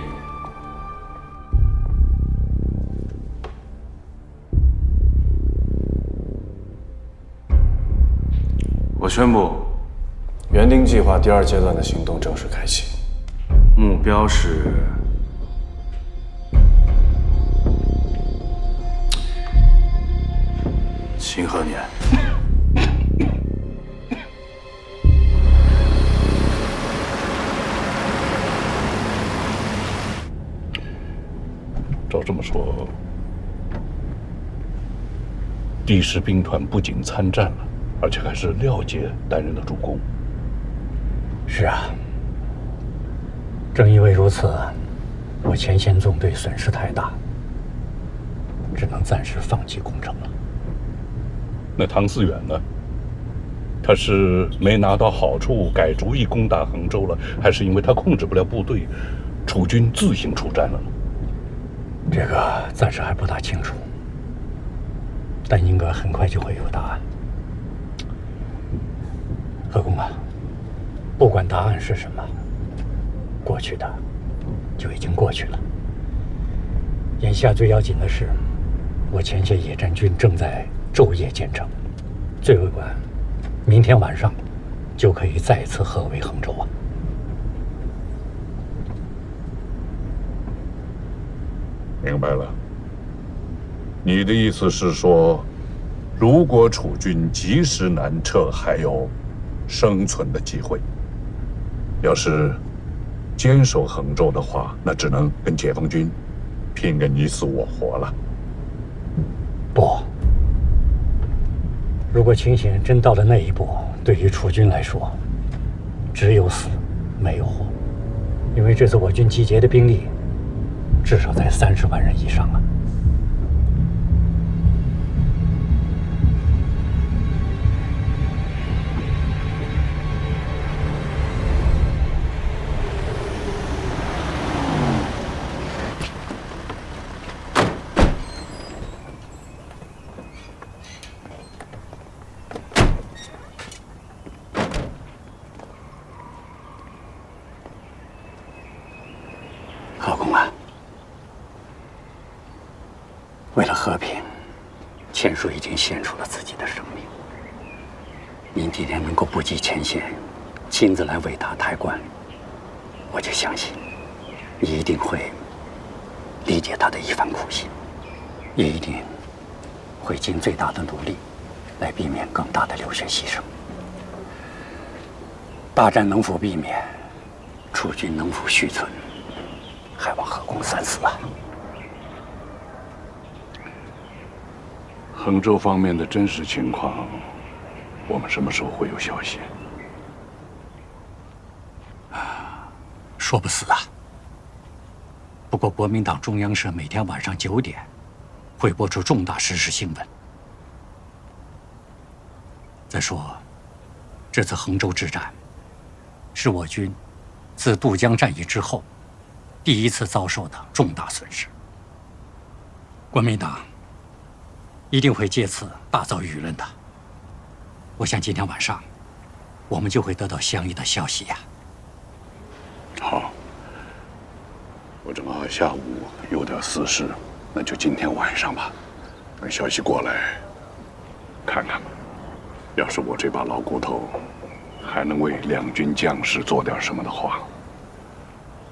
我宣布，园丁计划第二阶段的行动正式开启，目标是清河年。照这么说，第10兵团不仅参战了，而且还是廖杰担任的主攻。是啊，正因为如此，我前线纵队损失太大，只能暂时放弃攻城了。那唐思远呢？他是没拿到好处改主意攻打衡州了，还是因为他控制不了部队，楚军自行出战了呢？这个暂时还不大清楚，但应该很快就会有答案。何公啊，不管答案是什么，过去的就已经过去了。眼下最要紧的是，我前线野战军正在昼夜兼程，最为管明天晚上就可以再次合围衡州啊。明白了。你的意思是说，如果楚军及时南撤，还有生存的机会；要是坚守衡州的话，那只能跟解放军拼个你死我活了。不，如果情形真到了那一步，对于楚军来说，只有死，没有活，因为这次我军集结的兵力至少在30万人以上啊。何公啊，为了和平，钱叔已经献出了自己的生命。您今天能够不计前嫌，亲自来为他抬棺，我就相信你一定会理解他的一番苦心，也一定会尽最大的努力来避免更大的流血牺牲。大战能否避免，楚军能否续存，还望何公三思啊！衡州方面的真实情况，我们什么时候会有消息？说不死啊。不过国民党中央社每天晚上9点会播出重大时事新闻。再说，这次衡州之战是我军自渡江战役之后第一次遭受的重大损失。国民党一定会借此大造舆论的。我想今天晚上我们就会得到相应的消息呀。好，我正好下午有点私事，那就今天晚上吧。等消息过来，看看吧。要是我这把老骨头还能为两军将士做点什么的话，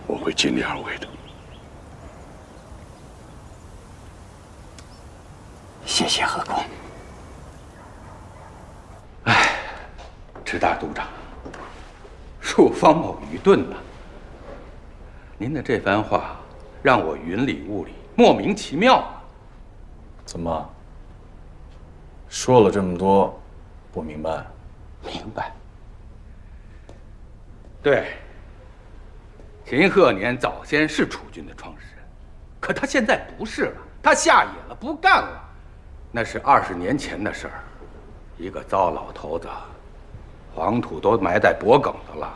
我会尽力而为的。谢谢何公。池大督长，树方某愚钝呐！您的这番话让我云里雾里，莫名其妙啊！怎么？说了这么多，不明白？明白。对，秦鹤年早先是楚军的创始人，可他现在不是了，他下野了，不干了。那是20年前的事儿，一个糟老头子，黄土都埋在脖梗子了，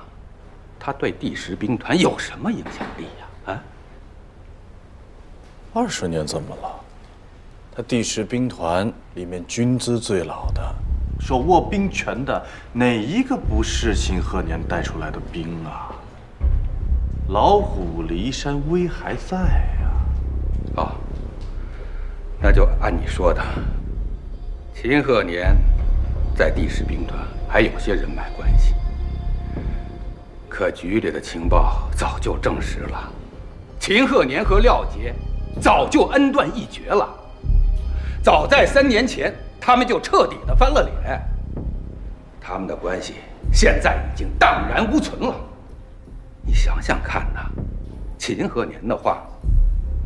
他对第10兵团有什么影响力呀？啊？20年怎么了？他第10兵团里面军资最老的，手握兵权的，哪一个不是秦鹤年带出来的兵啊？老虎离山，威还在呀。哦，那就按你说的，秦鹤年在第10兵团还有些人脉关系，可局里的情报早就证实了，秦鹤年和廖杰早就恩断义绝了。早在3年前，他们就彻底的翻了脸，他们的关系现在已经荡然无存了。你想想看呐，秦鹤年的话，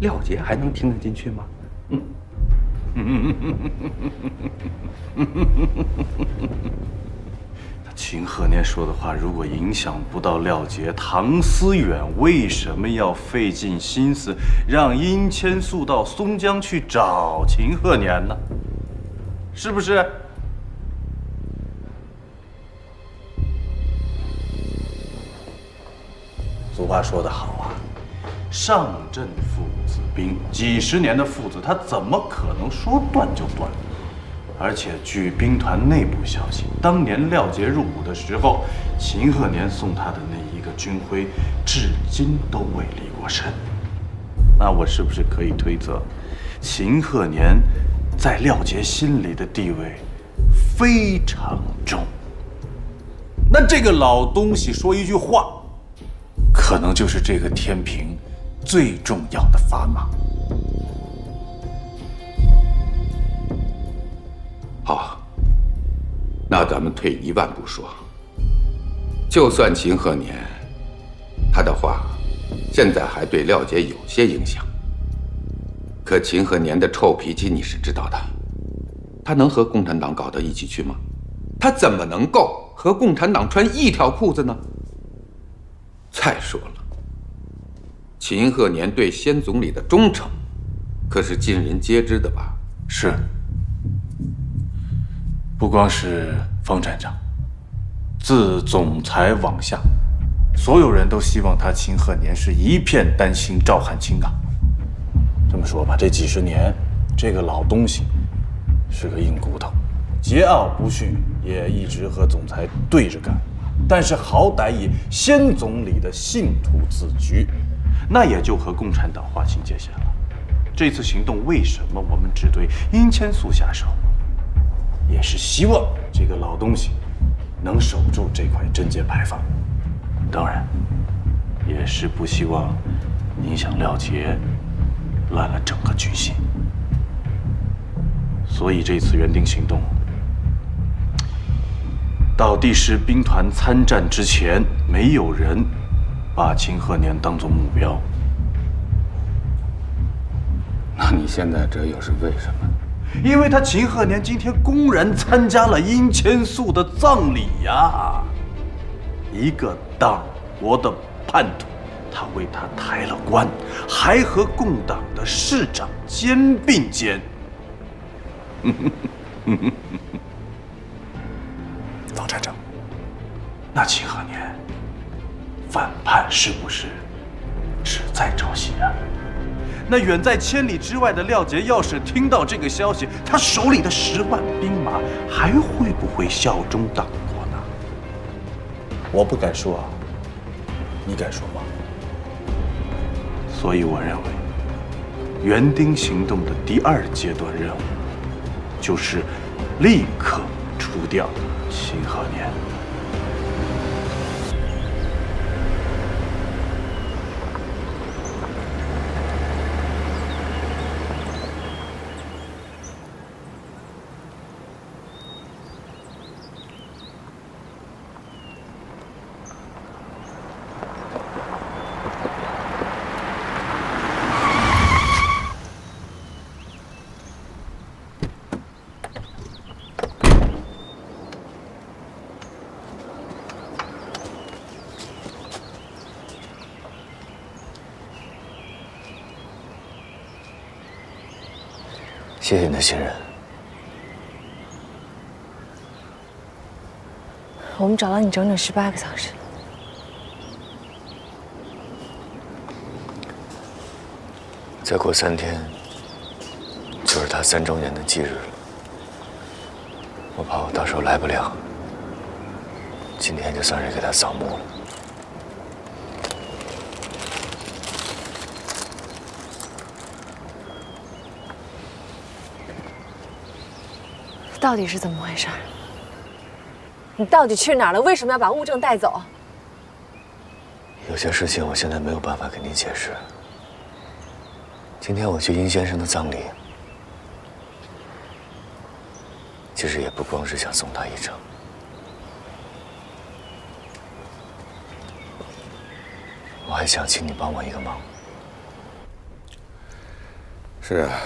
廖杰还能听得进去吗？秦鹤年说的话，如果影响不到廖杰，唐思远为什么要费尽心思让殷千素到松江去找秦鹤年呢？是不是？俗话说得好啊，上阵父子兵，几10年的父子，他怎么可能说断就断？而且据兵团内部消息，当年廖杰入伍的时候，秦鹤年送他的那1个军徽，至今都未离过身。那我是不是可以推测，秦鹤年在廖杰心里的地位非常重？那这个老东西说一句话，可能就是这个天平最重要的砝码。好，那咱们退一万步说，就算秦鹤年他的话现在还对廖杰有些影响，可秦鹤年的臭脾气你是知道的，他能和共产党搞到一起去吗？他怎么能够和共产党穿一条裤子呢？再说了，秦鹤年对先总理的忠诚可是尽人皆知的吧？是，不光是方站长，自总裁往下，所有人都希望他秦鹤年是一片担心赵汉卿啊。这么说吧，这几十年，这个老东西是个硬骨头，桀骜不驯，也一直和总裁对着干。但是好歹以先总理的信徒自居，那也就和共产党划清界限了。这次行动为什么我们只对殷千素下手？也是希望这个老东西能守住这块贞节牌坊，当然，也是不希望影响廖杰，乱了整个局势。所以这次园丁行动，到第10兵团参战之前，没有人把秦鹤年当作目标。那你现在这又是为什么？因为他秦鹤年今天公然参加了殷千素的葬礼呀，一个党国的叛徒，他为他抬了棺，还和共党的市长肩并肩。老站长，那秦鹤年反叛是不是只在朝夕啊？那远在千里之外的廖杰，要是听到这个消息，他手里的10万兵马还会不会效忠党国呢？我不敢说啊，你敢说吗？所以我认为，园丁行动的第2阶段任务，就是立刻除掉秦鹤年。谢谢你的信任。我们找了你整整18个小时。再过3天，就是他3周年的忌日了。我怕我到时候来不了，今天就算是给他扫墓了。到底是怎么回事？你到底去哪儿了？为什么要把物证带走？有些事情我现在没有办法跟你解释。今天我去殷先生的葬礼，其实也不光是想送他一程。我还想请你帮我一个忙。是啊。